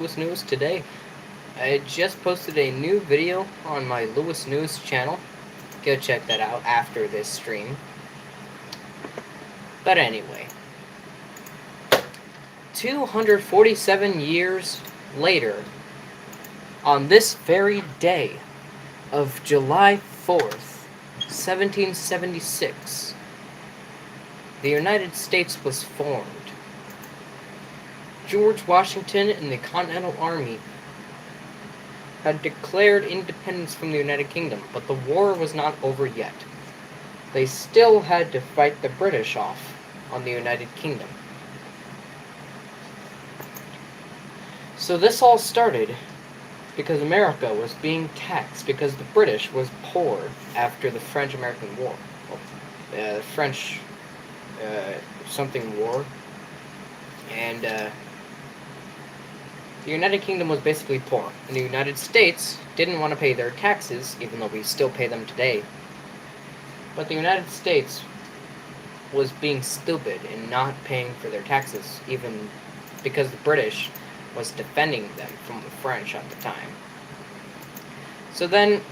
Lewis News today. I just posted a new video on my Lewis News channel. Go check that out after this stream. But anyway, 247 years later, on this very day of July 4th, 1776, the United States was formed. George Washington and the Continental Army had declared independence from the United Kingdom, but the war was not over yet. They still had to fight the British off on the United Kingdom. So this all started because America was being taxed because the British was poor after the French-American War. Well, French something war. And the United Kingdom was basically poor, and the United States didn't want to pay their taxes, even though we still pay them today. But the United States was being stupid in not paying for their taxes, even because the British was defending them from the French at the time. So then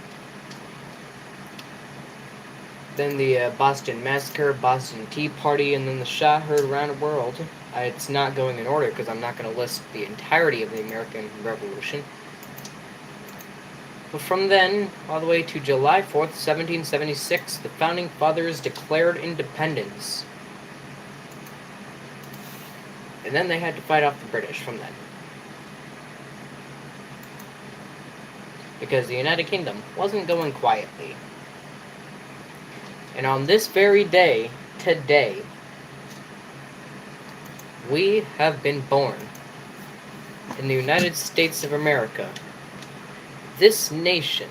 the Boston Massacre, Boston Tea Party, and then the Shah heard around the world. It's not going in order because I'm not going to list the entirety of the American Revolution. But from then, all the way to July 4th, 1776, the Founding Fathers declared independence. And then they had to fight off the British from then. Because the United Kingdom wasn't going quietly. And on this very day, today, we have been born in the United States of America. This nation,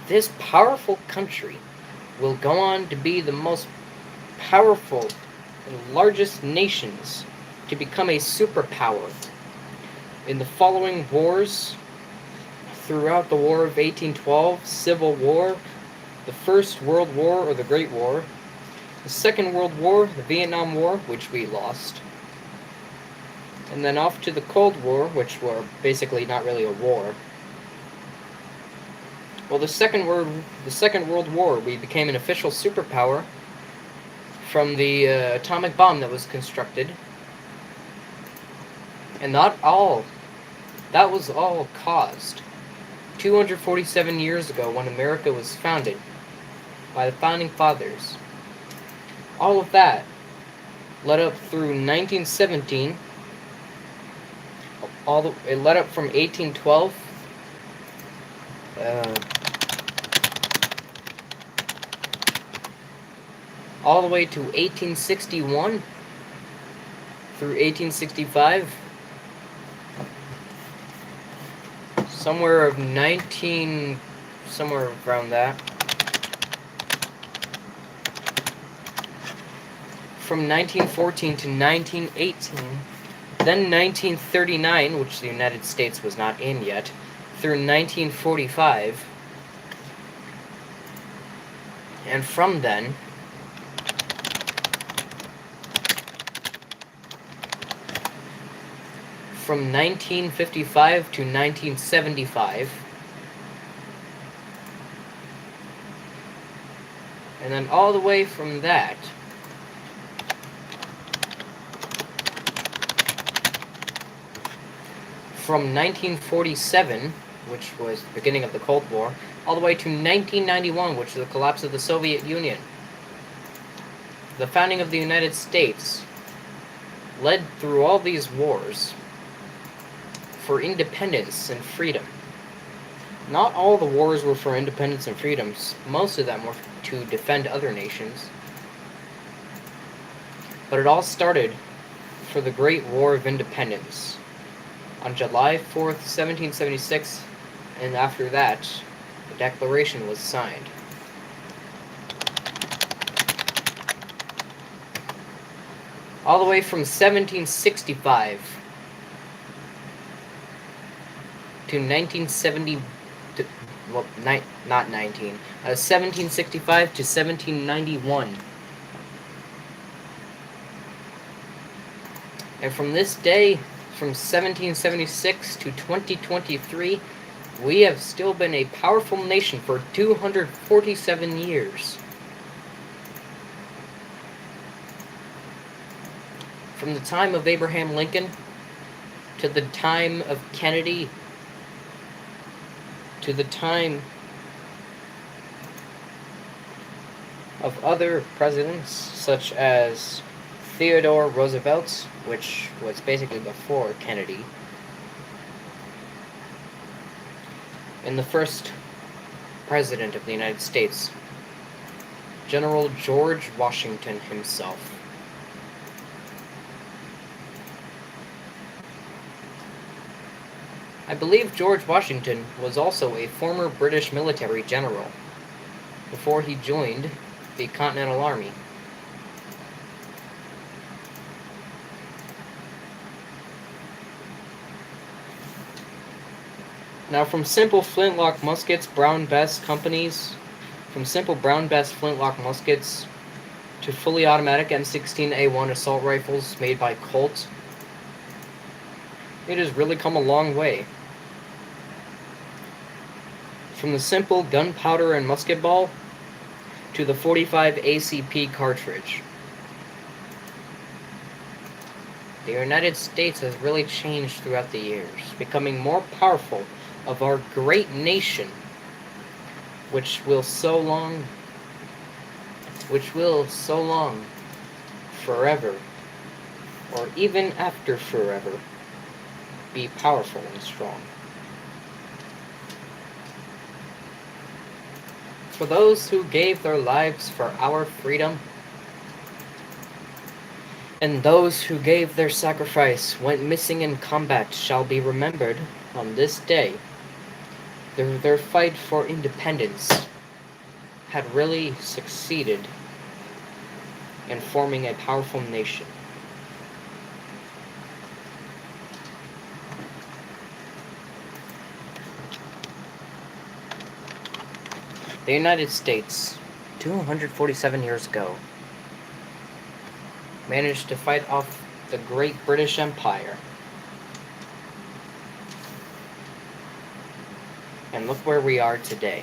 this powerful country, will go on to be the most powerful and largest nations to become a superpower. In the following wars, throughout the War of 1812, Civil War, the First World War or the Great War, the Second World War, the Vietnam War, which we lost, and then off to the Cold War, which were basically not really a war. Well, the Second World War, we became an official superpower from the atomic bomb that was constructed. And that was all caused 247 years ago when America was founded by the Founding Fathers. All of that led up through 1917. It led up from 1812 all the way to 1861 through 1865. Somewhere around that. From 1914 to 1918. Then 1939, which the United States was not in yet, through 1945. And from then, from 1955 to 1975. And then all the way from that from 1947, which was the beginning of the Cold War, all the way to 1991, which was the collapse of the Soviet Union. The founding of the United States led through all these wars for independence and freedom. Not all the wars were for independence and freedoms. Most of them were to defend other nations. But it all started for the Great War of Independence on July 4th, 1776, and after that, the Declaration was signed. All the way from 1765 to 1970, well, not 19, 1765 to 1791. And from this day from 1776 to 2023, we have still been a powerful nation for 247 years. From the time of Abraham Lincoln to the time of Kennedy to the time of other presidents such as Theodore Roosevelt, which was basically before Kennedy, and the first president of the United States, General George Washington himself. I believe George Washington was also a former British military general before he joined the Continental Army. Now, from simple flintlock muskets, Brown Bess companies, from simple Brown Bess flintlock muskets to fully automatic M16A1 assault rifles made by Colt, it has really come a long way. From the simple gunpowder and musket ball to the 45 ACP cartridge. The United States has really changed throughout the years, becoming more powerful of our great nation, which will so long, forever, or even after forever, be powerful and strong. For those who gave their lives for our freedom, and those who gave their sacrifice, went missing in combat, shall be remembered on this day. Their fight for independence had really succeeded in forming a powerful nation. The United States, 247 years ago, managed to fight off the Great British Empire. And look where we are today.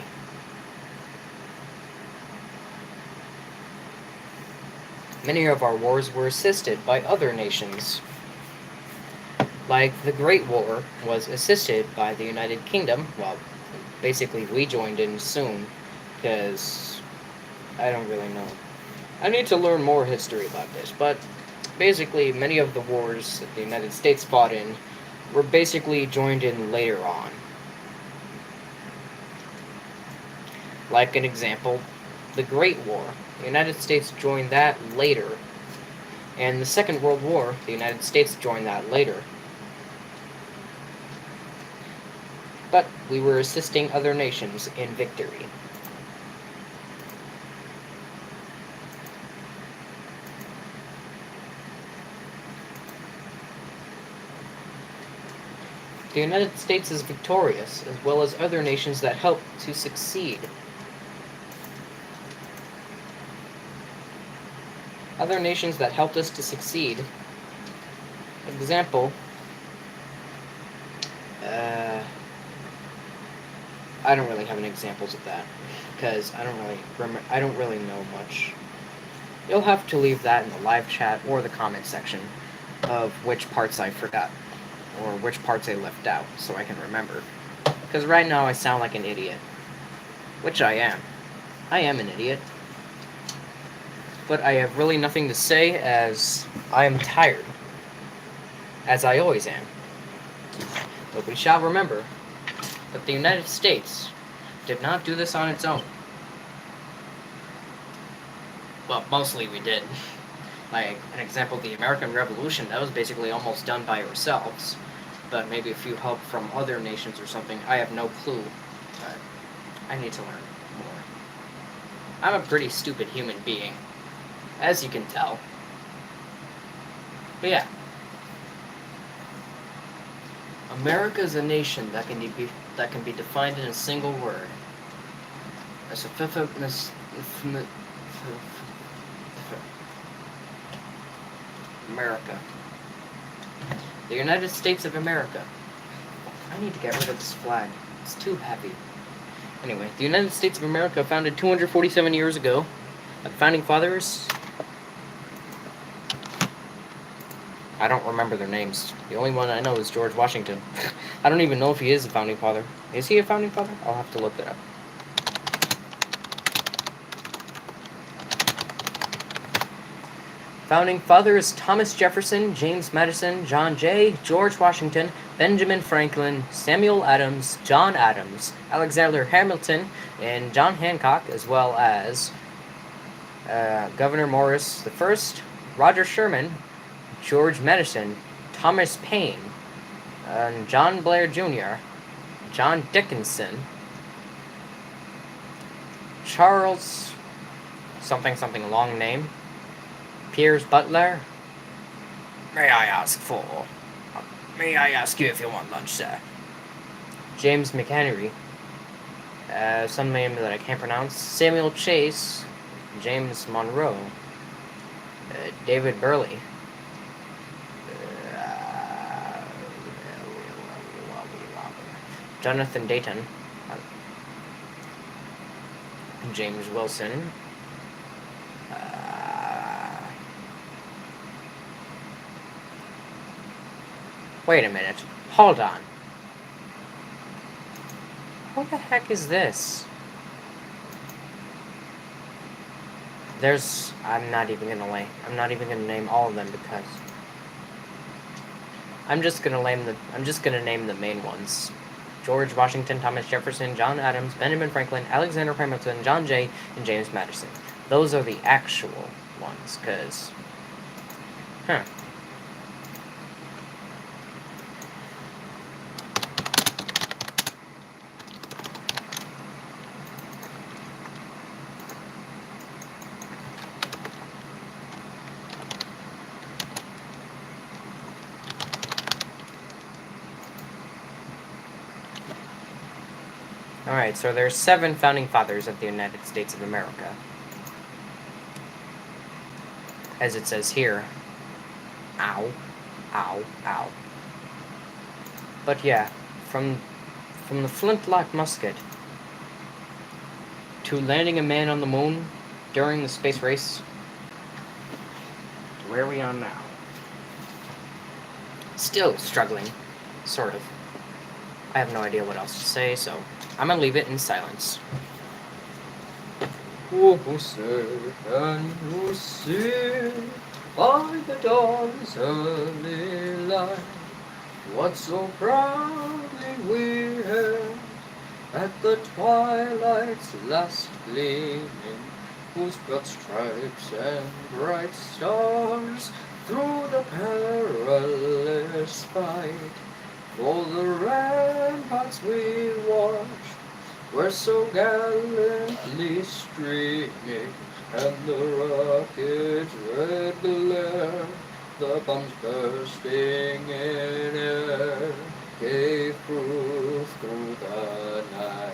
Many of our wars were assisted by other nations. Like the Great War was assisted by the United Kingdom. Well, basically we joined in soon, because I don't really know. I need to learn more history about this, but basically many of the wars that the United States fought in were basically joined in later on. Like an example, the Great War. The United States joined that later. And the Second World War, the United States joined that later. But we were assisting other nations in victory. The United States is victorious, as well as other nations that help to succeed. Other nations that helped us to succeed. Example, I don't really have any examples of that, because I don't really know much. You'll have to leave that in the live chat or the comment section of which parts I forgot, or which parts I left out, so I can remember. Because right now I sound like an idiot. Which I am. I am an idiot. But I have really nothing to say, as I am tired. As I always am. But we shall remember that the United States did not do this on its own. Well, mostly we did. Like, an example, the American Revolution, that was basically almost done by ourselves. But maybe a few help from other nations or something. I have no clue. But I need to learn more. I'm a pretty stupid human being, as you can tell. But yeah. America is a nation that can be defined in a single word. America. The United States of America. I need to get rid of this flag. It's too heavy. Anyway, the United States of America, founded 247 years ago. The founding fathers... I don't remember their names. The only one I know is George Washington. I don't even know if he is a founding father. Is he a founding father? I'll have to look that up. Founding fathers: Thomas Jefferson, James Madison, John Jay, George Washington, Benjamin Franklin, Samuel Adams, John Adams, Alexander Hamilton, and John Hancock, as well as Governor Morris I, Roger Sherman, George Madison, Thomas Paine, John Blair Jr., John Dickinson, Charles something long name, Piers Butler. May I ask you if you want lunch, sir? James McHenry, some name that I can't pronounce, Samuel Chase, James Monroe, David Burley, Jonathan Dayton, James Wilson, wait a minute, hold on. What the heck is this? I'm not even gonna name all of them because I'm just gonna name the main ones. George Washington, Thomas Jefferson, John Adams, Benjamin Franklin, Alexander Hamilton, John Jay, and James Madison. Those are the actual ones, because... Alright, so there's 7 founding fathers of the United States of America. As it says here. Ow. Ow. Ow. But yeah, from the flintlock musket to landing a man on the moon during the space race to where we are now. Still struggling. Sort of. I have no idea what else to say, so I'm gonna leave it in silence. Oh, say, can you see by the dawn's early light what so proudly we hailed at the twilight's last gleaming, whose broad stripes and bright stars through the perilous fight for the ramparts we watched were so gallantly streaming, and the rocket's red glare, the bombs bursting in air, gave proof through the night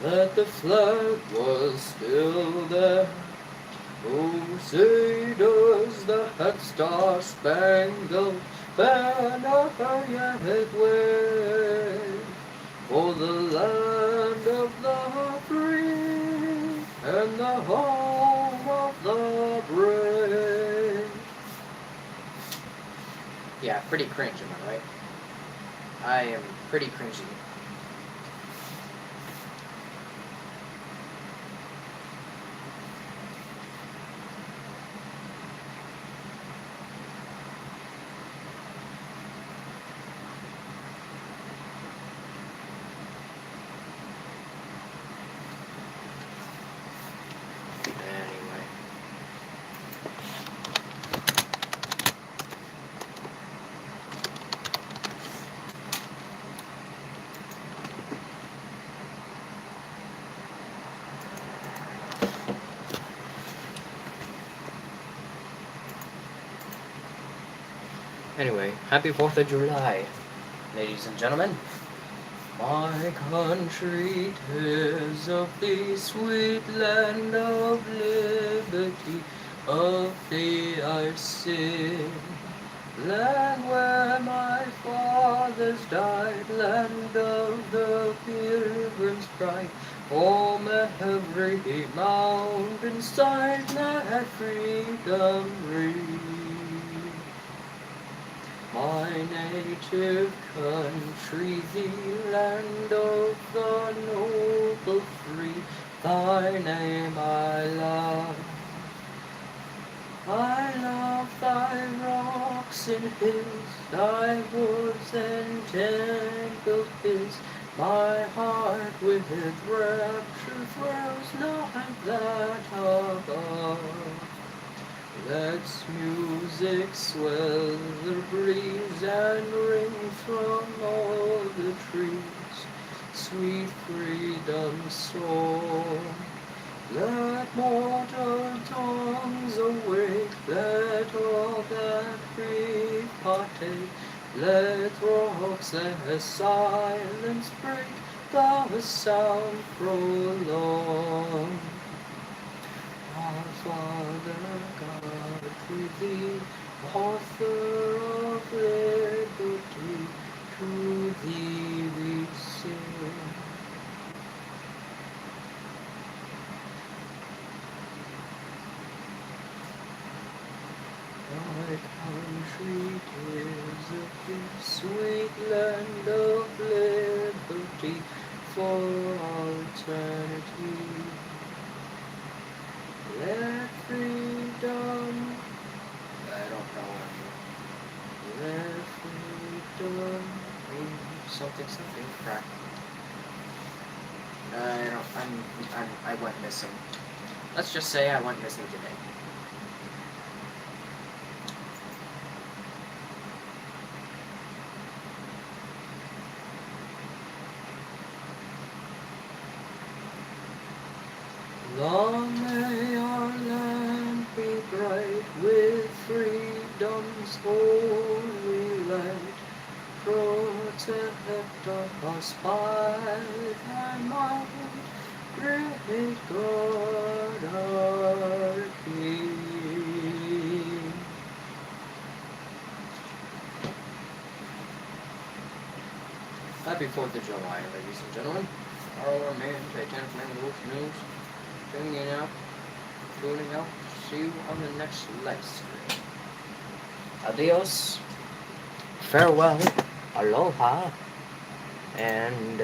that the flag was still there. Oh, say does the Head Star Spangled Banner yet wave for the land of the free and the home of the brave. Yeah, pretty cringe, am I right? I am pretty cringy. Anyway, happy 4th of July, ladies and gentlemen. My country, 'tis of the sweet land of liberty, of thee I sing, Land where my fathers died, land of the pilgrims' pride, home every mountain side, let freedom ring. My native country, the land of the noble free, thy name I love. I love thy rocks and hills, thy woods and tangled hills. My heart with rapture thrills like that above. Let's music swell the breeze and ring from all the trees, sweet freedom's song. Let mortal tongues awake, let all that grief partake, let rocks as silence break, the sound prolong. Our Father God, to thee, author of liberty, to thee we sing. My country is a big sweet land of liberty for all eternity. Let freedom, I don't know anymore. Let freedom mean something crap. I don't, I went missing. Let's just say I went missing today. Long may our land be bright with freedom's holy light. Protect us by thy might, great God our King. Happy 4th of July, ladies and gentlemen. Our man, Titanic Man, Wolf News. Tuning out. See you on the next live stream. Adios. Farewell. Aloha. And,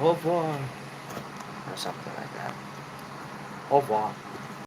Au revoir. Or something like that. Au revoir.